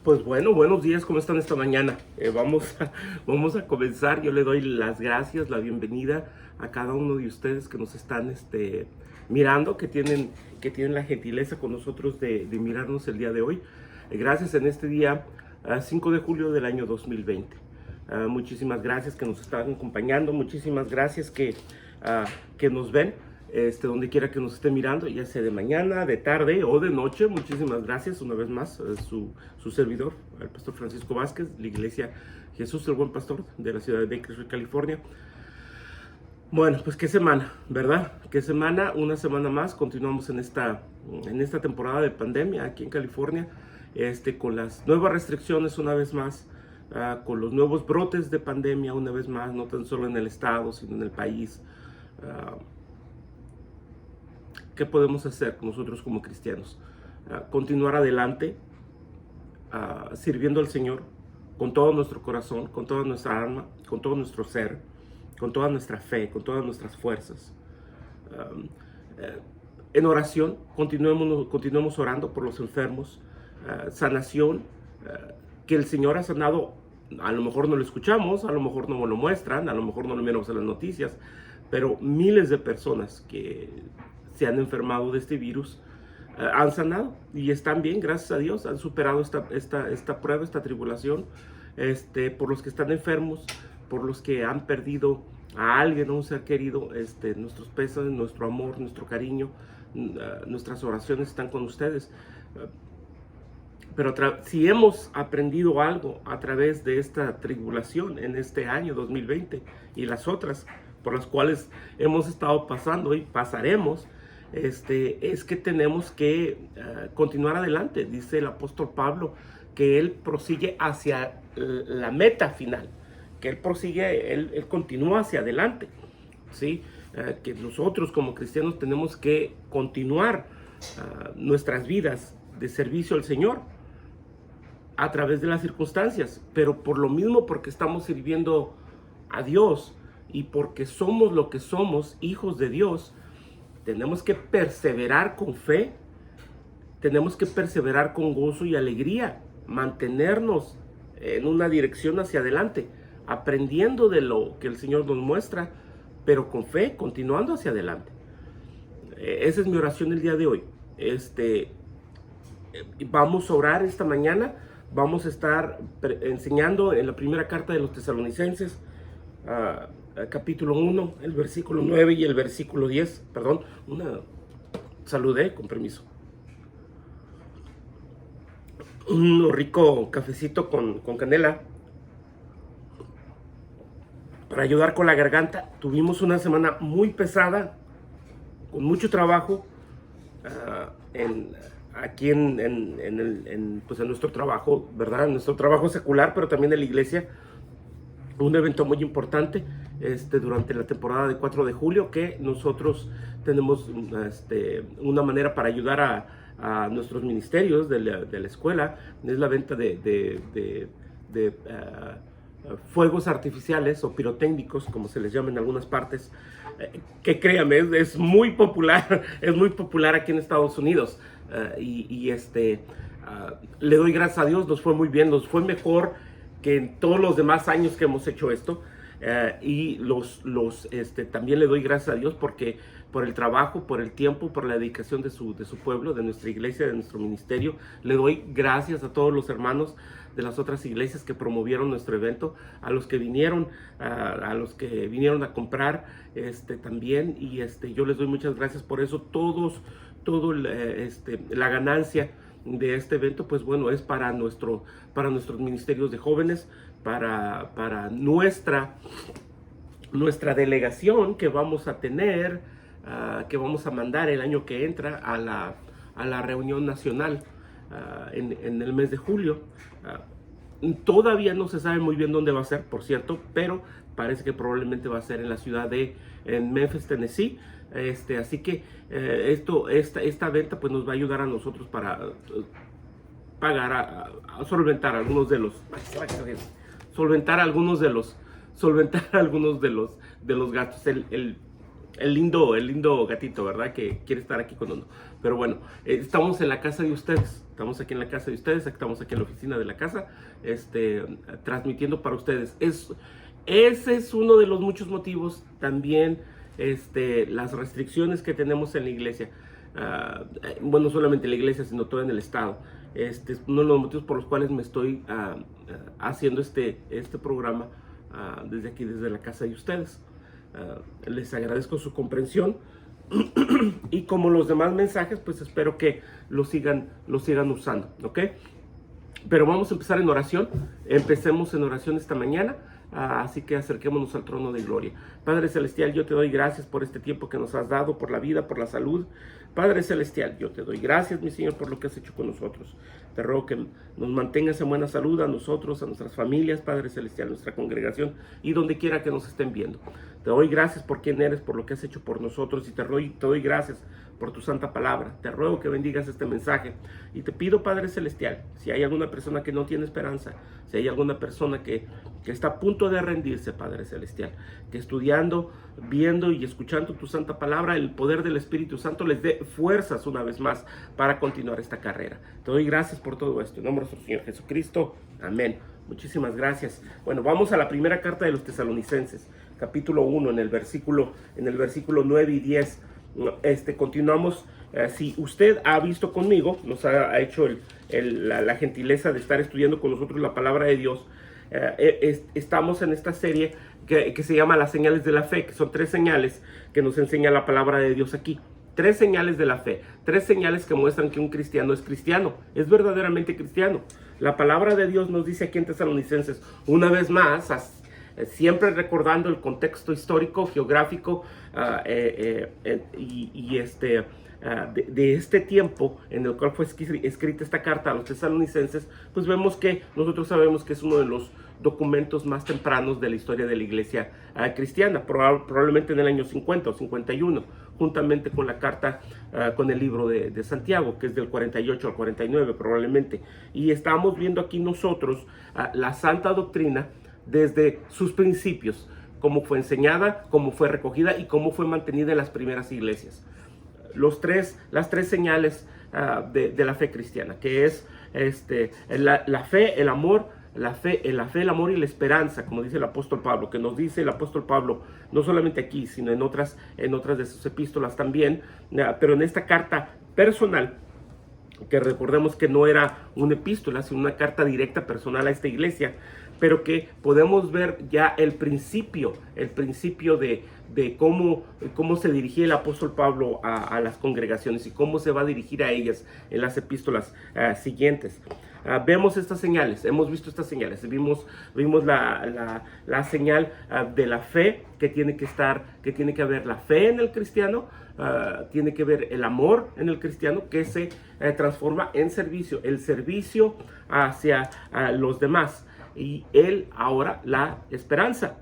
Pues bueno, buenos días, ¿cómo están esta mañana? Vamos a comenzar. Yo le doy las gracias, la bienvenida a cada uno de ustedes que nos están mirando, que tienen la gentileza con nosotros de mirarnos el día de hoy. Gracias en este día, 5 de julio del año 2020. Muchísimas gracias que nos están acompañando, muchísimas gracias que nos ven. Donde quiera que nos esté mirando, ya sea de mañana, de tarde o de noche. Muchísimas gracias una vez más, su servidor, el pastor Francisco Vázquez, la iglesia Jesús el Buen Pastor de la ciudad de Bakersfield, California. Bueno, pues qué semana, ¿verdad? Qué semana, una semana más. Continuamos en esta temporada de pandemia aquí en California, con las nuevas restricciones una vez más, con los nuevos brotes de pandemia una vez más, no tan solo en el estado, sino en el país. ¿Qué podemos hacer nosotros como cristianos? Continuar adelante, sirviendo al Señor con todo nuestro corazón, con toda nuestra alma, con todo nuestro ser, con toda nuestra fe, con todas nuestras fuerzas. En oración, continuemos orando por los enfermos, sanación, que el Señor ha sanado. A lo mejor no lo escuchamos, a lo mejor no lo muestran, a lo mejor no lo miramos en las noticias, pero miles de personas que se han enfermado de este virus han sanado y están bien, gracias a Dios. Han superado esta prueba, esta tribulación. Por los que están enfermos, por los que han perdido a alguien, a un ser querido, nuestros pésames, nuestro amor, nuestro cariño, nuestras oraciones están con ustedes. Pero si hemos aprendido algo a través de esta tribulación en este año 2020 y las otras por las cuales hemos estado pasando y pasaremos, es que tenemos que continuar adelante. Dice el apóstol Pablo que él prosigue hacia la meta final, que él continúa hacia adelante, ¿sí? Que nosotros como cristianos tenemos que continuar nuestras vidas de servicio al Señor a través de las circunstancias, pero por lo mismo, porque estamos sirviendo a Dios y porque somos lo que somos, hijos de Dios, tenemos que perseverar con fe, tenemos que perseverar con gozo y alegría, mantenernos en una dirección hacia adelante, aprendiendo de lo que el Señor nos muestra, pero con fe, continuando hacia adelante. Esa es mi oración el día de hoy. Vamos a orar esta mañana. Vamos a estar enseñando en la primera carta de los Tesalonicenses, capítulo 1, el versículo 9 y el versículo 10. Perdón, saludé, con permiso. Un rico cafecito con canela para ayudar con la garganta. Tuvimos una semana muy pesada, con mucho trabajo, aquí en nuestro trabajo, ¿verdad? En nuestro trabajo secular, pero también en la iglesia. Un evento muy importante durante la temporada de 4 de julio, que nosotros tenemos una manera para ayudar a nuestros ministerios de la escuela. Es la venta de fuegos artificiales o pirotécnicos, como se les llama en algunas partes, que créanme, es muy popular, es muy popular aquí en Estados Unidos. Le doy gracias a Dios, nos fue muy bien, nos fue mejor que en todos los demás años que hemos hecho esto. También le doy gracias a Dios porque por el trabajo, por el tiempo, por la dedicación de su pueblo, de nuestra iglesia, de nuestro ministerio. Le doy gracias a todos los hermanos de las otras iglesias que promovieron nuestro evento, a los que vinieron, a comprar también, y yo les doy muchas gracias por eso. La ganancia de este evento, pues bueno, es para nuestros ministerios de jóvenes, para nuestra delegación que vamos a tener, que vamos a mandar el año que entra a la reunión nacional en el mes de julio. Todavía no se sabe muy bien dónde va a ser, por cierto, pero parece que probablemente va a ser en la ciudad en Memphis, Tennessee. Así que esta venta pues nos va a ayudar a nosotros para pagar, a solventar algunos de los gastos. el lindo gatito, ¿verdad? Que quiere estar aquí con uno. Pero bueno, estamos en la casa de ustedes. Estamos aquí en la casa de ustedes. Estamos aquí en la oficina de la casa, transmitiendo para ustedes. Ese es uno de los muchos motivos. También las restricciones que tenemos en la iglesia. Bueno, no solamente en la iglesia, sino todo en el estado. Es uno de los motivos por los cuales me estoy haciendo este programa desde aquí, desde la casa de ustedes. Les agradezco su comprensión y como los demás mensajes, pues espero que lo sigan usando, ¿ok? Pero vamos a empezar en oración. Empecemos en oración esta mañana. Así que acerquémonos al trono de gloria. Padre Celestial, yo te doy gracias por este tiempo que nos has dado, por la vida, por la salud. Padre Celestial, yo te doy gracias, mi Señor, por lo que has hecho con nosotros. Te ruego que nos mantengas en buena salud a nosotros, a nuestras familias, Padre Celestial, a nuestra congregación y donde quiera que nos estén viendo. Te doy gracias por quién eres, por lo que has hecho por nosotros y te doy gracias por tu santa palabra. Te ruego que bendigas este mensaje y te pido, Padre Celestial, si hay alguna persona que no tiene esperanza, si hay alguna persona que está a punto de rendirse, Padre Celestial, que estudiando, viendo y escuchando tu santa palabra, el poder del Espíritu Santo les dé fuerzas una vez más para continuar esta carrera. Te doy gracias por todo esto. En nombre de nuestro Señor Jesucristo. Amén. Muchísimas gracias. Bueno, vamos a la primera carta de los Tesalonicenses, capítulo 1, en el versículo 9 y 10. Continuamos. Si usted ha visto conmigo, nos ha hecho la gentileza de estar estudiando con nosotros la palabra de Dios. Estamos en esta serie que se llama las señales de la fe, que son 3 señales que nos enseña la palabra de Dios aquí. 3 señales de la fe, 3 señales que muestran que un cristiano, es verdaderamente cristiano. La palabra de Dios nos dice aquí en Tesalonicenses, una vez más, siempre recordando el contexto histórico, geográfico de este tiempo en el cual fue escrita esta carta a los tesalonicenses, pues vemos que nosotros sabemos que es uno de los documentos más tempranos de la historia de la iglesia cristiana, probablemente en el año 50 o 51, juntamente con la carta, con el libro de Santiago, que es del 48 al 49 probablemente. Y estamos viendo aquí nosotros la santa doctrina desde sus principios, cómo fue enseñada, cómo fue recogida y cómo fue mantenida en las primeras iglesias. Las tres señales de la fe cristiana, que es la fe, el amor, el amor y la esperanza, como dice el apóstol Pablo, que nos dice el apóstol Pablo, no solamente aquí, sino en otras de sus epístolas también, pero en esta carta personal, que recordemos que no era una epístola, sino una carta directa personal a esta iglesia, pero que podemos ver ya el principio de cómo se dirigía el apóstol Pablo a las congregaciones y cómo se va a dirigir a ellas en las epístolas siguientes. Vemos estas señales, hemos visto estas señales, vimos la señal de la fe, que tiene que haber la fe en el cristiano, tiene que ver el amor en el cristiano, que se transforma en servicio, el servicio hacia los demás, y ahora la esperanza.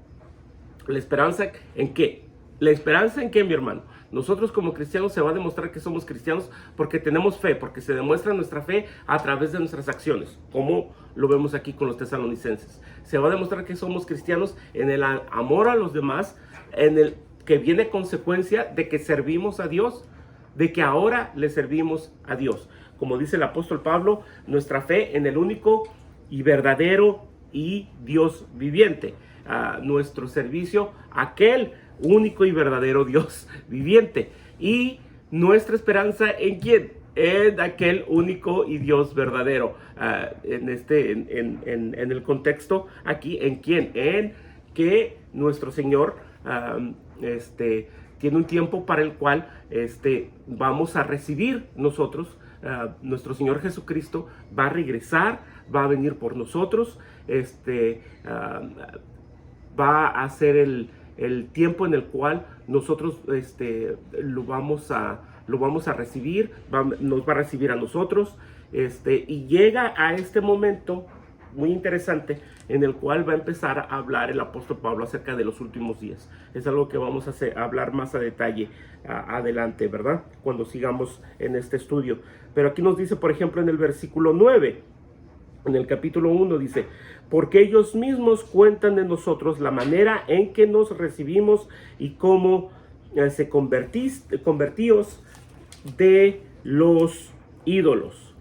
¿La esperanza en qué? ¿La esperanza en qué, mi hermano? Nosotros como cristianos se va a demostrar que somos cristianos porque tenemos fe, porque se demuestra nuestra fe a través de nuestras acciones, como lo vemos aquí con los tesalonicenses. Se va a demostrar que somos cristianos en el amor a los demás, en el que viene consecuencia de que servimos a Dios, de que ahora le servimos a Dios. Como dice el apóstol Pablo, nuestra fe en el único y verdadero y Dios viviente. Nuestro servicio a aquel único y verdadero Dios viviente. Y nuestra esperanza ¿en quién? En aquel único y Dios verdadero. En el contexto aquí, ¿en quién? En que nuestro Señor tiene un tiempo para el cual vamos a recibir nosotros. Nuestro Señor Jesucristo va a regresar, va a venir por nosotros, va a ser el tiempo en el cual nosotros lo vamos a recibir, nos va a recibir a nosotros, y llega a este momento muy interesante en el cual va a empezar a hablar el apóstol Pablo acerca de los últimos días. Es algo que vamos a hablar más a detalle adelante, ¿verdad? Cuando sigamos en este estudio. Pero aquí nos dice, por ejemplo, en el versículo 9, en el capítulo 1 dice, porque ellos mismos cuentan de nosotros la manera en que nos recibimos y cómo convertíos de los ídolos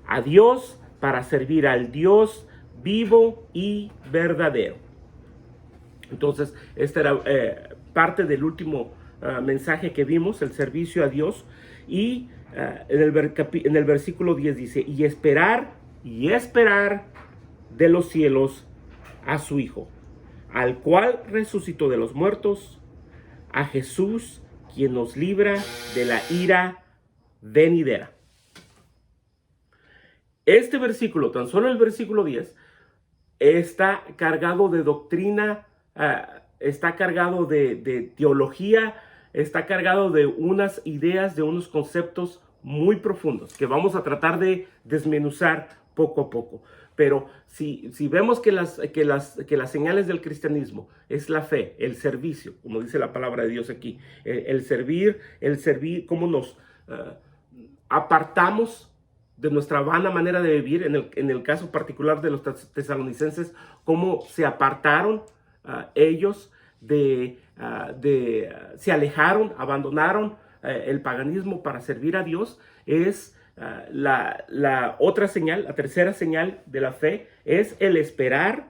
a Dios para servir al Dios vivo y verdadero. Entonces, esta era parte del último mensaje que vimos, el servicio a Dios. Y en el versículo 10 dice, y esperar de los cielos a su Hijo, al cual resucitó de los muertos, a Jesús, quien nos libra de la ira venidera. Este versículo, tan solo el versículo 10, está cargado de doctrina, está cargado de teología, está cargado de unas ideas, de unos conceptos muy profundos que vamos a tratar de desmenuzar poco a poco. Pero si vemos que las señales del cristianismo es la fe, el servicio, como dice la palabra de Dios aquí, el servir, cómo nos apartamos de nuestra vana manera de vivir, en el caso particular de los tesalonicenses, cómo se apartaron ellos se alejaron, abandonaron el paganismo para servir a Dios. Es la otra señal, la tercera señal de la fe, es el esperar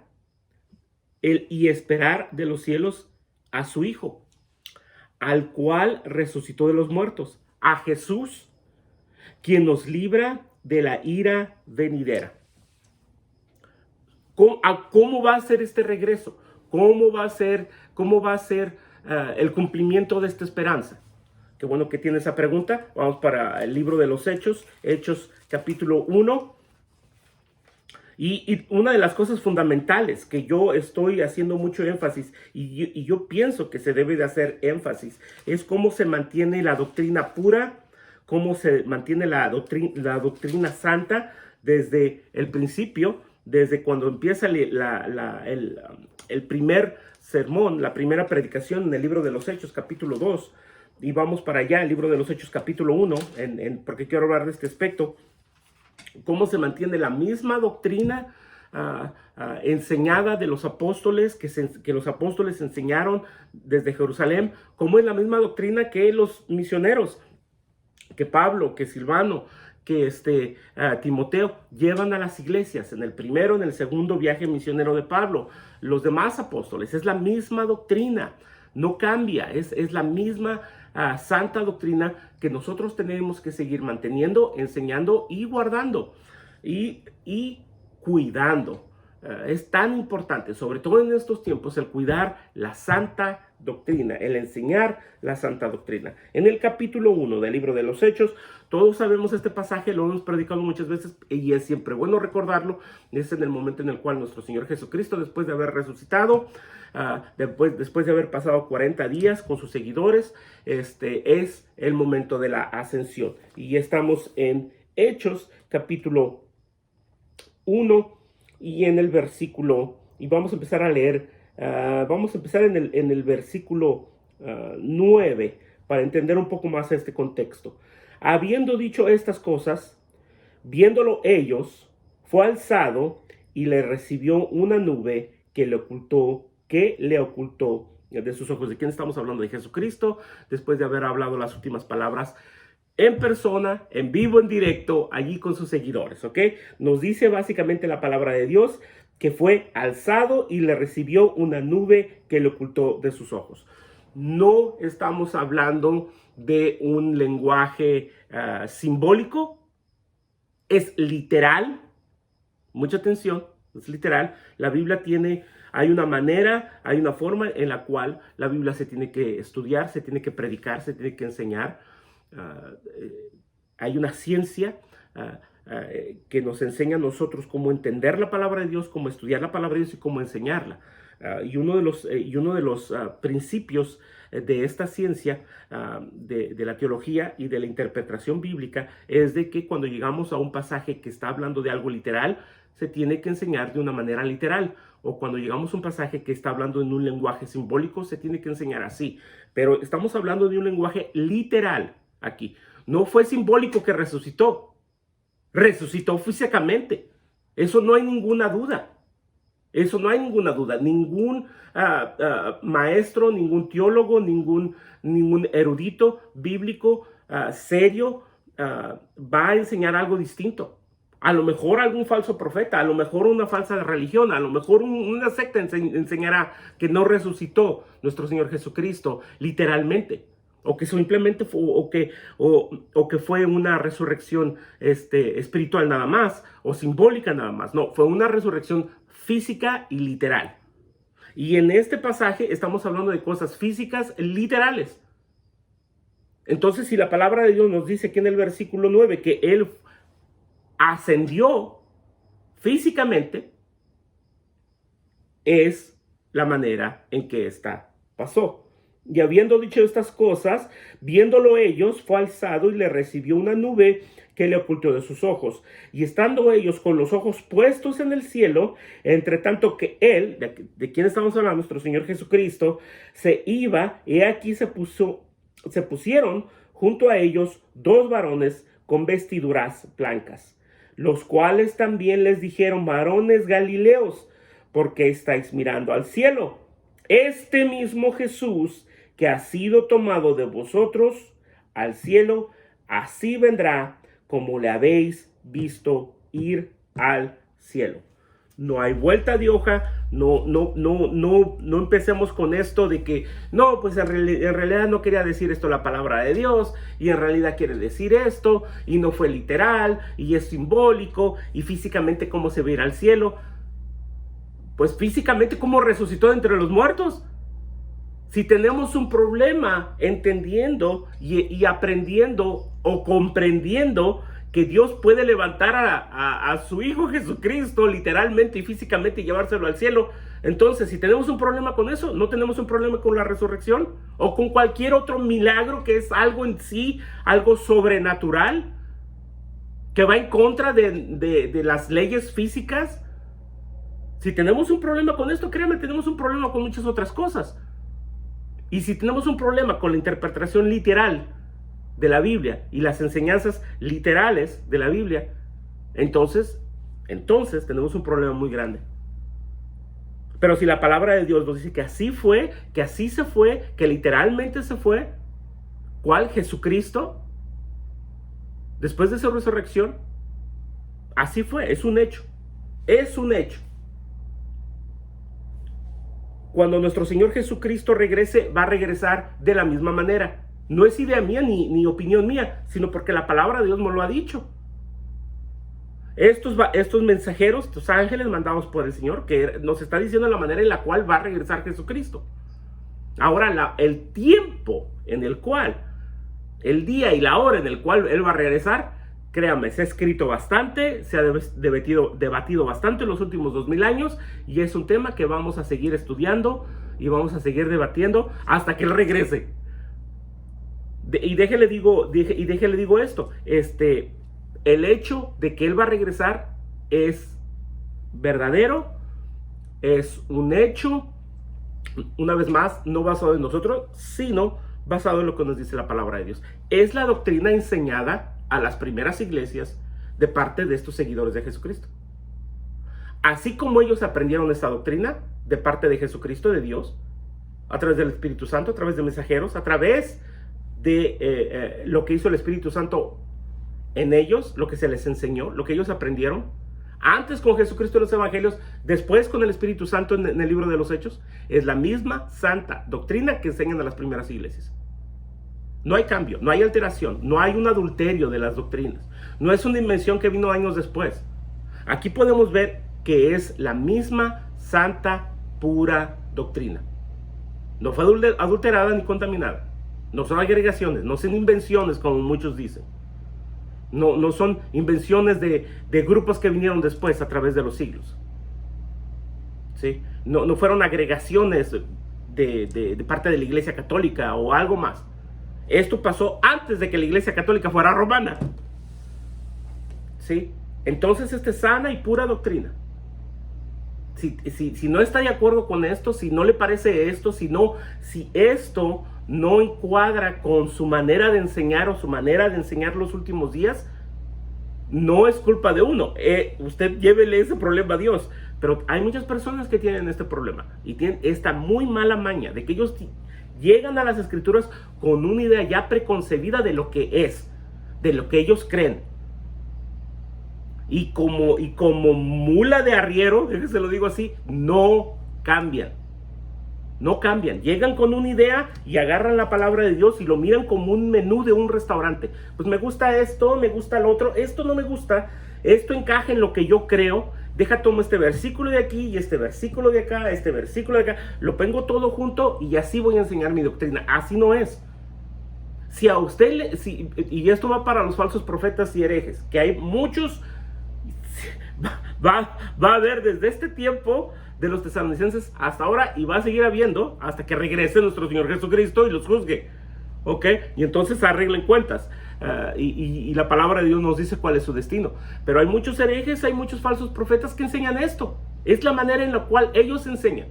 de los cielos a su Hijo, al cual resucitó de los muertos, a Jesús, quien nos libra de la ira venidera. ¿Cómo va a ser este regreso? ¿Cómo va a ser el cumplimiento de esta esperanza? Qué bueno que tiene esa pregunta. Vamos para el libro de los Hechos, Hechos capítulo 1. Y una de las cosas fundamentales que yo estoy haciendo mucho énfasis, y yo pienso que se debe de hacer énfasis, es cómo se mantiene la doctrina pura, cómo se mantiene la doctrina santa desde el principio, desde cuando empieza el primer sermón, la primera predicación en el libro de los Hechos, capítulo 2. Y vamos para allá, el libro de los Hechos, capítulo 1, porque quiero hablar de este aspecto. Cómo se mantiene la misma doctrina enseñada de los apóstoles, que los apóstoles enseñaron desde Jerusalén, cómo es la misma doctrina que los misioneros, que Pablo, que Silvano, que Timoteo llevan a las iglesias en el primero, en el segundo viaje misionero de Pablo. Los demás apóstoles, es la misma doctrina, no cambia, es la misma santa doctrina que nosotros tenemos que seguir manteniendo, enseñando y guardando y cuidando. Es tan importante, sobre todo en estos tiempos, el cuidar la santa doctrina, el enseñar la santa doctrina. En el capítulo 1 del libro de los Hechos, todos sabemos este pasaje, lo hemos predicado muchas veces y es siempre bueno recordarlo. Es en el momento en el cual nuestro Señor Jesucristo, después de haber resucitado, después de haber pasado 40 días con sus seguidores, es el momento de la ascensión. Y estamos en Hechos capítulo 1 y en el versículo, y vamos a empezar a leer, vamos a empezar en el versículo 9 para entender un poco más este contexto. Habiendo dicho estas cosas, viéndolo ellos, fue alzado y le recibió una nube que le ocultó de sus ojos. ¿De quién estamos hablando? De Jesucristo, después de haber hablado las últimas palabras en persona, en vivo, en directo, allí con sus seguidores, ¿ok? Nos dice básicamente la palabra de Dios que fue alzado y le recibió una nube que le ocultó de sus ojos. No estamos hablando de un lenguaje simbólico, es literal. Mucha atención, es literal. La Biblia hay una manera, hay una forma en la cual la Biblia se tiene que estudiar, se tiene que predicar, se tiene que enseñar. Hay una ciencia que nos enseña a nosotros cómo entender la palabra de Dios, cómo estudiar la palabra de Dios y cómo enseñarla. Y uno de los principios de esta ciencia, de la teología y de la interpretación bíblica, es de que cuando llegamos a un pasaje que está hablando de algo literal, se tiene que enseñar de una manera literal. O cuando llegamos a un pasaje que está hablando en un lenguaje simbólico, se tiene que enseñar así. Pero estamos hablando de un lenguaje literal aquí. No fue simbólico que resucitó. Resucitó físicamente. Eso no hay ninguna duda. Eso no hay ninguna duda. Ningún maestro, ningún teólogo, ningún erudito bíblico serio va a enseñar algo distinto. A lo mejor algún falso profeta, a lo mejor una falsa religión, a lo mejor una secta enseñará que no resucitó nuestro Señor Jesucristo literalmente, o que simplemente fue, o que fue una resurrección espiritual nada más, o simbólica nada más. No, fue una resurrección física y literal. Y en este pasaje estamos hablando de cosas físicas literales. Entonces, si la palabra de Dios nos dice aquí en el versículo 9 que Él ascendió físicamente, es la manera en que esta pasó. Y habiendo dicho estas cosas, viéndolo ellos, fue alzado y le recibió una nube que le ocultó de sus ojos. Y estando ellos con los ojos puestos en el cielo, entre tanto que él, de quien estamos hablando, nuestro Señor Jesucristo, se iba, he aquí se pusieron junto a ellos dos varones con vestiduras blancas, los cuales también les dijeron: varones Galileos, ¿por qué estáis mirando al cielo? Este mismo Jesús que ha sido tomado de vosotros al cielo, así vendrá como le habéis visto ir al cielo. No hay vuelta de hoja. No empecemos con esto de que no, pues en realidad no quería decir esto la palabra de Dios, y en realidad quiere decir esto, y no fue literal, y es simbólico, y físicamente cómo se va a ir al cielo. Pues físicamente cómo resucitó de entre los muertos. Si tenemos un problema entendiendo y aprendiendo o comprendiendo que Dios puede levantar a su Hijo Jesucristo literalmente y físicamente y llevárselo al cielo, entonces si tenemos un problema con eso, no tenemos un problema con la resurrección o con cualquier otro milagro que es algo en sí, algo sobrenatural, que va en contra de las leyes físicas. Si tenemos un problema con esto, créanme, tenemos un problema con muchas otras cosas. Y si tenemos un problema con la interpretación literal de la Biblia y las enseñanzas literales de la Biblia, entonces tenemos un problema muy grande. Pero si la palabra de Dios nos dice que así fue, que así se fue, que literalmente se fue, ¿cuál? Jesucristo, después de su resurrección, así fue, es un hecho, es un hecho. Cuando nuestro Señor Jesucristo regrese, va a regresar de la misma manera. No es idea mía ni opinión mía, sino porque la palabra de Dios me lo ha dicho. Estos mensajeros, estos ángeles mandados por el Señor, que nos está diciendo la manera en la cual va a regresar Jesucristo. Ahora, el tiempo en el cual, el día y la hora en el cual Él va a regresar, créanme, se ha escrito bastante, se ha debatido bastante en los últimos 2000 años, y es un tema que vamos a seguir estudiando y vamos a seguir debatiendo hasta que Él regrese. Y déjele digo esto, el hecho de que Él va a regresar es verdadero, es un hecho, una vez más, no basado en nosotros, sino basado en lo que nos dice la palabra de Dios. Es la doctrina enseñada a las primeras iglesias de parte de estos seguidores de Jesucristo. Así como ellos aprendieron esta doctrina de parte de Jesucristo, de Dios, a través del Espíritu Santo, a través de mensajeros, a través de lo que hizo el Espíritu Santo en ellos, lo que se les enseñó, lo que ellos aprendieron, antes con Jesucristo en los evangelios, después con el Espíritu Santo en el libro de los Hechos, es la misma santa doctrina que enseñan a las primeras iglesias. No hay cambio, no hay alteración, no hay un adulterio de las doctrinas. No es una invención que vino años después. Aquí podemos ver que es la misma santa, pura doctrina. No fue adulterada ni contaminada. No son agregaciones, no son invenciones como muchos dicen. No son invenciones de grupos que vinieron después a través de los siglos. ¿Sí? No fueron agregaciones de parte de la Iglesia Católica o algo más. Esto pasó antes de que la Iglesia Católica fuera romana. ¿Sí? Entonces, esta es sana y pura doctrina. Si no está de acuerdo con esto, si no le parece esto, si esto no encuadra con su manera de enseñar o su manera de enseñar los últimos días, no es culpa de uno. Usted llévele ese problema a Dios. Pero hay muchas personas que tienen este problema y tienen esta muy mala maña de que ellos llegan a las escrituras con una idea ya preconcebida de lo que es, de lo que ellos creen. Y como mula de arriero, se lo digo así, no cambian. No cambian. Llegan con una idea y agarran la palabra de Dios y lo miran como un menú de un restaurante. Pues me gusta esto, me gusta lo otro, esto no me gusta, esto encaja en lo que yo creo. Deja, tomo este versículo de aquí y este versículo de acá, este versículo de acá, lo pongo todo junto y así voy a enseñar mi doctrina. Así no es. Si a usted, y esto va para los falsos profetas y herejes, que hay muchos, va a haber desde este tiempo de los tesalonicenses hasta ahora y va a seguir habiendo hasta que regrese nuestro Señor Jesucristo y los juzgue. ¿Ok? Y entonces arreglen cuentas. Y la palabra de Dios nos dice cuál es su destino. Pero hay muchos herejes, hay muchos falsos profetas que enseñan esto. Es la manera en la cual ellos enseñan.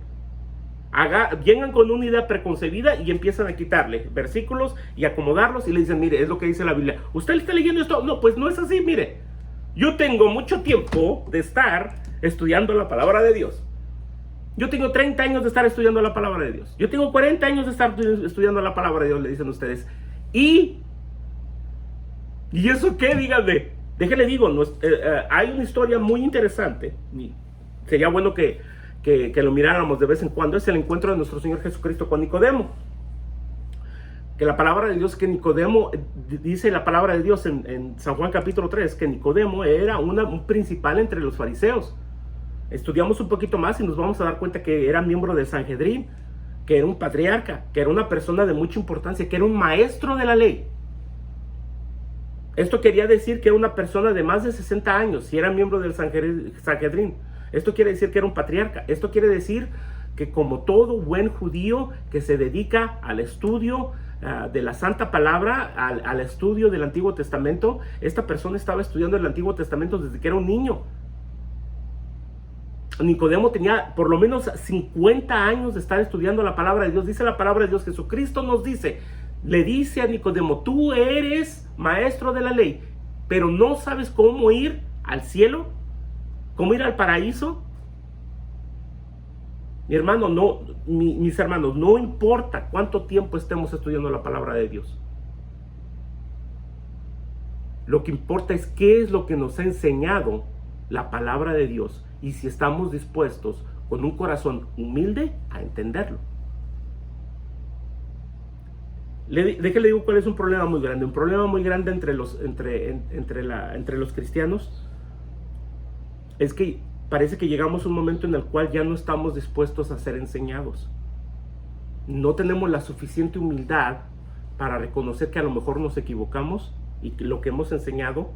Llegan con una idea preconcebida y empiezan a quitarle versículos y acomodarlos y le dicen, mire, es lo que dice la Biblia. ¿Usted está leyendo esto? No, pues no es así, mire. Yo tengo mucho tiempo de estar estudiando la palabra de Dios. Yo tengo 30 años de estar estudiando la palabra de Dios. Yo tengo 40 años de estar estudiando la palabra de Dios, le dicen ustedes. ¿Y eso qué? Díganme. Déjenle digo, hay una historia muy interesante. Sería bueno que lo miráramos de vez en cuando. Es el encuentro de nuestro Señor Jesucristo con Nicodemo. Que la palabra de Dios, que Nicodemo, dice la palabra de Dios en San Juan capítulo 3, que Nicodemo era un principal entre los fariseos. Estudiamos un poquito más y nos vamos a dar cuenta que era miembro del Sanhedrín, que era un patriarca, que era una persona de mucha importancia, que era un maestro de la ley. Esto quería decir que era una persona de más de 60 años, si era miembro del Sanhedrín. Esto quiere decir que era un patriarca. Esto quiere decir que, como todo buen judío que se dedica al estudio de la Santa Palabra, al estudio del Antiguo Testamento, esta persona estaba estudiando el Antiguo Testamento desde que era un niño. Nicodemo tenía por lo menos 50 años de estar estudiando la palabra de Dios. Dice la palabra de Dios, Jesucristo nos dice, le dice a Nicodemo, tú eres maestro de la ley, pero no sabes cómo ir al cielo, cómo ir al paraíso. Mi hermano, mis hermanos, no importa cuánto tiempo estemos estudiando la palabra de Dios. Lo que importa es qué es lo que nos ha enseñado la palabra de Dios y si estamos dispuestos con un corazón humilde a entenderlo. Déjale digo cuál es un problema muy grande. Un problema muy grande entre los cristianos es que parece que llegamos a un momento en el cual ya no estamos dispuestos a ser enseñados. No tenemos la suficiente humildad para reconocer que a lo mejor nos equivocamos y que lo que hemos enseñado,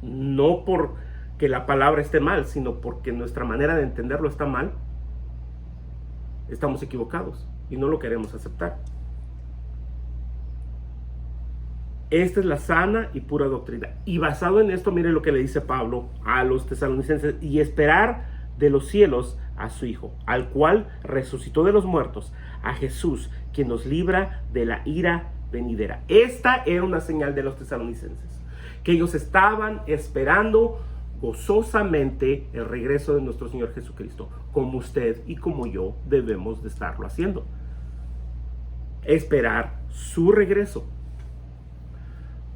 no porque la palabra esté mal, sino porque nuestra manera de entenderlo está mal, estamos equivocados y no lo queremos aceptar. Esta es la sana y pura doctrina. Y basado en esto, mire lo que le dice Pablo a los tesalonicenses: y esperar de los cielos a su Hijo, al cual resucitó de los muertos, a Jesús, quien nos libra de la ira venidera. Esta era una señal de los tesalonicenses, que ellos estaban esperando gozosamente el regreso de nuestro Señor Jesucristo, como usted y como yo debemos de estarlo haciendo. Esperar su regreso.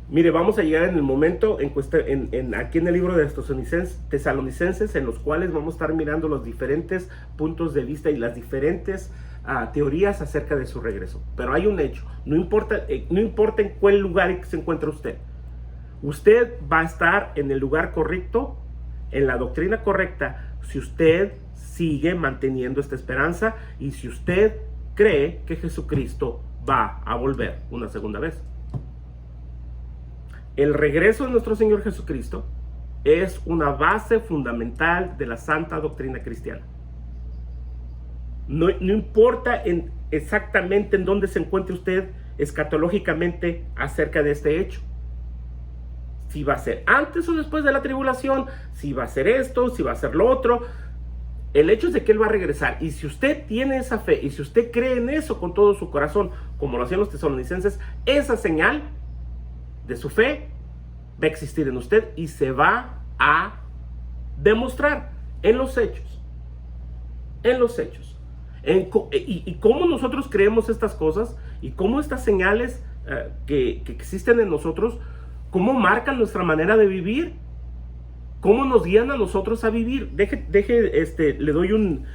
Mire, vamos a llegar en el momento aquí en el libro de los tesalonicenses, en los cuales vamos a estar mirando los diferentes puntos de vista y las diferentes teorías acerca de su regreso. Pero hay un hecho, no importa en cuál lugar se encuentra usted. Usted va a estar en el lugar correcto, en la doctrina correcta, si usted sigue manteniendo esta esperanza y si usted cree que Jesucristo va a volver una segunda vez. El regreso de nuestro Señor Jesucristo es una base fundamental de la santa doctrina cristiana. No importa exactamente en dónde se encuentre usted escatológicamente acerca de este hecho. Si va a ser antes o después de la tribulación, si va a ser esto, si va a ser lo otro. El hecho es de que Él va a regresar. Y si usted tiene esa fe y si usted cree en eso con todo su corazón, como lo hacían los tesalonicenses, esa señal de su fe va a existir en usted y se va a demostrar en los hechos. En los hechos. Y cómo nosotros creemos estas cosas y cómo estas señales que existen en nosotros, cómo marcan nuestra manera de vivir, cómo nos guían a nosotros a vivir. Le doy un...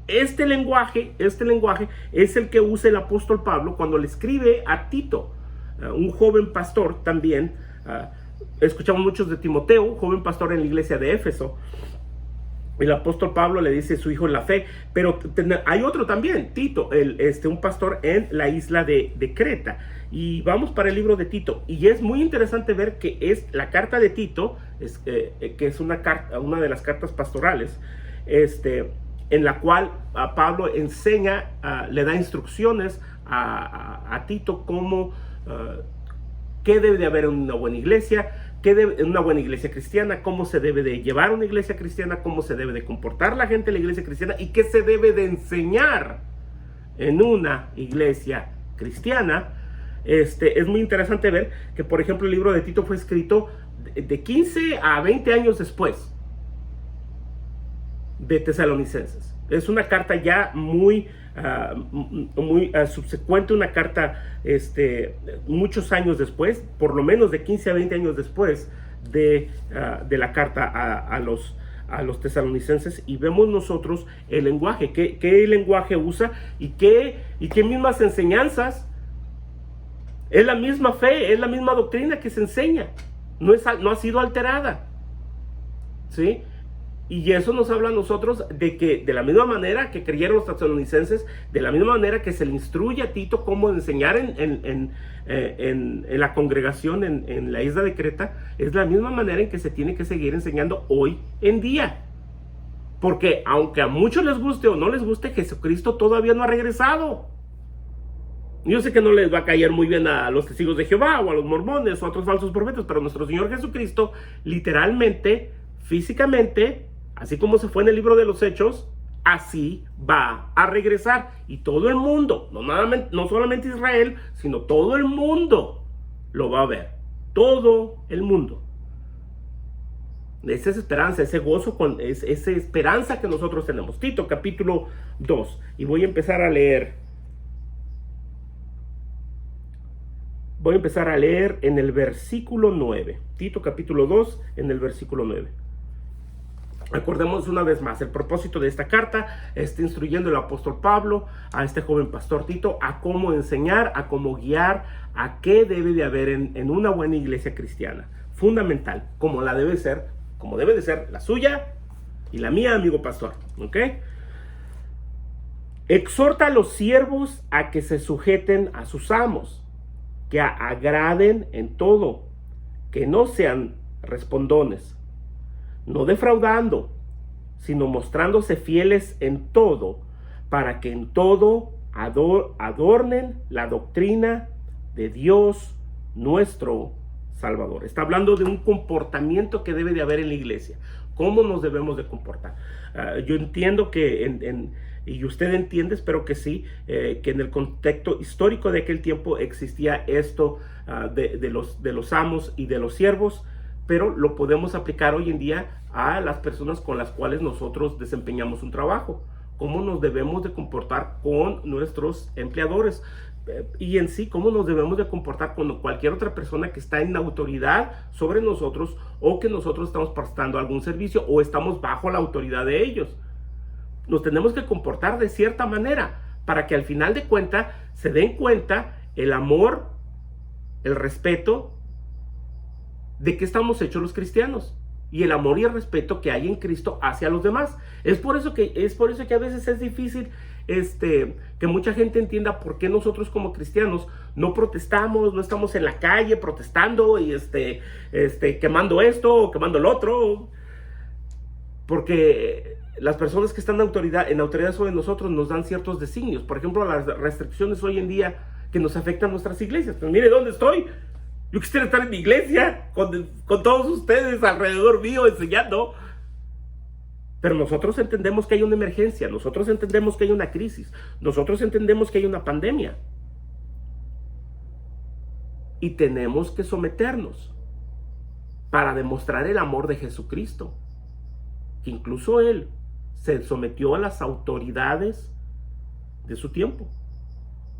Este lenguaje es el que usa el apóstol Pablo cuando le escribe a Tito, un joven pastor también. Escuchamos muchos de Timoteo, un joven pastor en la iglesia de Éfeso. El apóstol Pablo le dice su hijo en la fe, pero hay otro también, Tito, un pastor en la isla de Creta. Y vamos para el libro de Tito. Y es muy interesante ver que es la carta de Tito, que es una de las cartas pastorales, en la cual Pablo enseña, le da instrucciones a Tito cómo, qué debe de haber en una buena iglesia, en una buena iglesia cristiana, cómo se debe de llevar una iglesia cristiana, cómo se debe de comportar la gente en la iglesia cristiana y qué se debe de enseñar en una iglesia cristiana. Es muy interesante ver que, por ejemplo, el libro de Tito fue escrito de 15 a 20 años después de Tesalonicenses. Es una carta ya muy subsecuente, una carta muchos años después, por lo menos de 15 a 20 años después de la carta a los tesalonicenses, y vemos nosotros el lenguaje, qué lenguaje usa y qué mismas enseñanzas. Es la misma fe, es la misma doctrina que se enseña, no ha sido alterada, ¿sí? Y eso nos habla a nosotros de que de la misma manera que creyeron los tesalonicenses, de la misma manera que se le instruye a Tito cómo enseñar en la congregación en la isla de Creta, es la misma manera en que se tiene que seguir enseñando hoy en día. Porque aunque a muchos les guste o no les guste, Jesucristo todavía no ha regresado. Yo sé que no les va a caer muy bien a los testigos de Jehová o a los mormones o a otros falsos profetas, pero nuestro Señor Jesucristo literalmente, físicamente, así como se fue en el libro de los Hechos, así va a regresar. Y todo el mundo, no solamente Israel, sino todo el mundo lo va a ver. Todo el mundo. Esa es esperanza, ese gozo, esa esperanza que nosotros tenemos. Tito capítulo 2. Y voy a empezar a leer. Voy a empezar a leer en el versículo 9. Tito capítulo 2 en el versículo 9. Acordemos una vez más, el propósito de esta carta está instruyendo el apóstol Pablo a este joven pastor Tito a cómo enseñar, a cómo guiar, a qué debe de haber en una buena iglesia cristiana. Fundamental, como debe de ser la suya y la mía, amigo pastor. ¿Ok? Exhorta a los siervos a que se sujeten a sus amos, que agraden en todo, que no sean respondones, no defraudando, sino mostrándose fieles en todo, para que en todo adornen la doctrina de Dios nuestro Salvador. Está hablando de un comportamiento que debe de haber en la iglesia. ¿Cómo nos debemos de comportar? Yo entiendo que y usted entiende, espero que sí, que en el contexto histórico de aquel tiempo existía esto de los amos y de los siervos, pero lo podemos aplicar hoy en día a las personas con las cuales nosotros desempeñamos un trabajo. Cómo nos debemos de comportar con nuestros empleadores y en sí cómo nos debemos de comportar con cualquier otra persona que está en autoridad sobre nosotros o que nosotros estamos prestando algún servicio o estamos bajo la autoridad de ellos. Nos tenemos que comportar de cierta manera para que al final de cuentas se den cuenta el amor, el respeto de que estamos hechos los cristianos y el amor y el respeto que hay en Cristo hacia los demás. Es por eso que a veces es difícil que mucha gente entienda por qué nosotros como cristianos no protestamos, no estamos en la calle protestando y quemando esto o quemando el otro, porque las personas que están en autoridad sobre nosotros nos dan ciertos designios. Por ejemplo, las restricciones hoy en día que nos afectan nuestras iglesias. Pues mire dónde estoy. Yo quisiera estar en mi iglesia con todos ustedes alrededor mío enseñando. Pero nosotros entendemos que hay una emergencia. Nosotros entendemos que hay una crisis. Nosotros entendemos que hay una pandemia. y tenemos que someternos para demostrar el amor de Jesucristo, que incluso Él se sometió a las autoridades de su tiempo,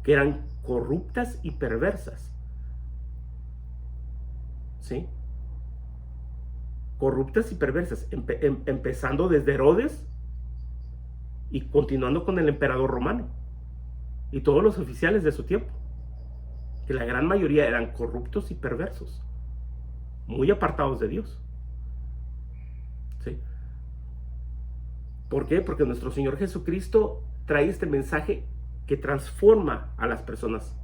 que eran corruptas y perversas. ¿Sí? Corruptas y perversas, empezando desde Herodes y continuando con el emperador romano y todos los oficiales de su tiempo, que la gran mayoría eran corruptos y perversos, muy apartados de Dios. ¿Sí? ¿Por qué? Porque nuestro Señor Jesucristo trae este mensaje que transforma a las personas,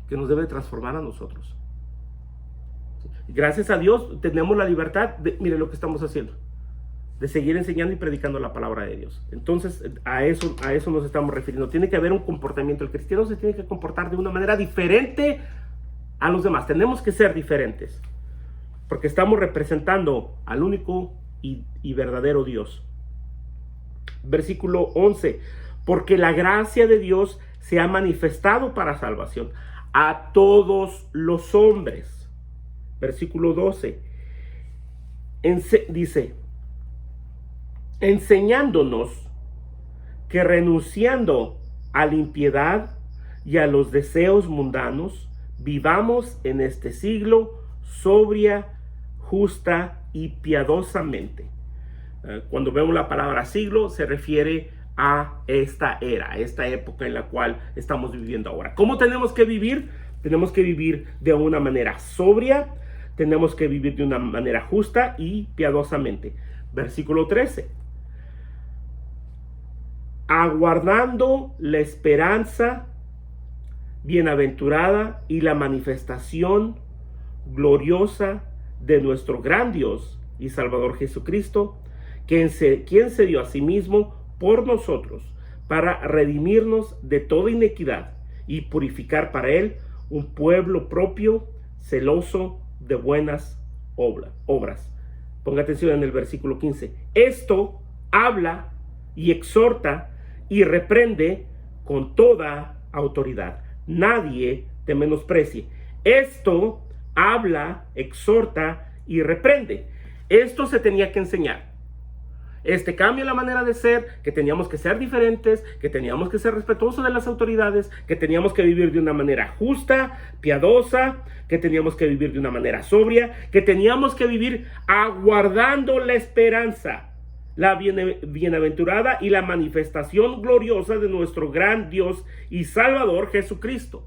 que nos debe transformar a nosotros. ¿Sí? Gracias a Dios tenemos la libertad de, miren lo que estamos haciendo, de seguir enseñando y predicando la palabra de Dios. Entonces, a eso nos estamos refiriendo. Tiene que haber un comportamiento. El cristiano se tiene que comportar de una manera diferente a los demás. Tenemos que ser diferentes, porque estamos representando al único y verdadero Dios. Versículo 11. Porque la gracia de Dios se ha manifestado para salvación a todos los hombres. Versículo 12. Dice, enseñándonos que renunciando a la impiedad y a los deseos mundanos, vivamos en este siglo sobria, justa y piadosamente. Cuando vemos la palabra siglo, se refiere a esta era, a esta época en la cual estamos viviendo ahora. ¿Cómo tenemos que vivir? Tenemos que vivir de una manera sobria, tenemos que vivir de una manera justa y piadosamente. Versículo 13. Aguardando la esperanza bienaventurada y la manifestación gloriosa de nuestro gran Dios y Salvador Jesucristo, quien se dio a sí mismo por nosotros para redimirnos de toda inequidad y purificar para Él un pueblo propio, celoso de buenas obras. Ponga atención en el versículo 15. Esto habla y exhorta y reprende con toda autoridad. Nadie te menosprecie. Esto habla, exhorta y reprende. Esto se tenía que enseñar. Este cambio en la manera de ser, que teníamos que ser diferentes, que teníamos que ser respetuosos de las autoridades, que teníamos que vivir de una manera justa, piadosa, que teníamos que vivir de una manera sobria, que teníamos que vivir aguardando la esperanza, la bienaventurada y la manifestación gloriosa de nuestro gran Dios y Salvador Jesucristo.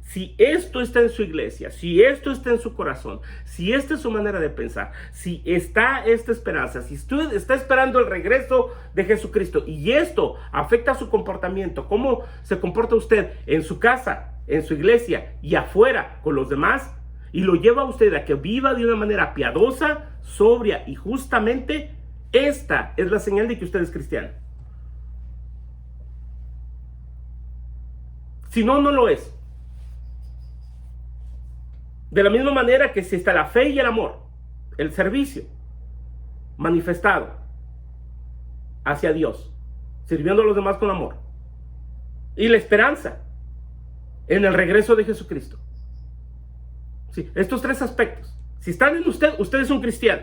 Si esto está en su iglesia, si esto está en su corazón, si esta es su manera de pensar, si está esta esperanza, si usted está esperando el regreso de Jesucristo y esto afecta su comportamiento, cómo se comporta usted en su casa, en su iglesia y afuera con los demás, y lo lleva a usted a que viva de una manera piadosa, sobria y justamente, esta es la señal de que usted es cristiano. Si no, no lo es. De la misma manera que si está la fe y el amor, el servicio manifestado hacia Dios, sirviendo a los demás con amor, y la esperanza en el regreso de Jesucristo. Sí, estos tres aspectos. Si están en usted, usted es un cristiano.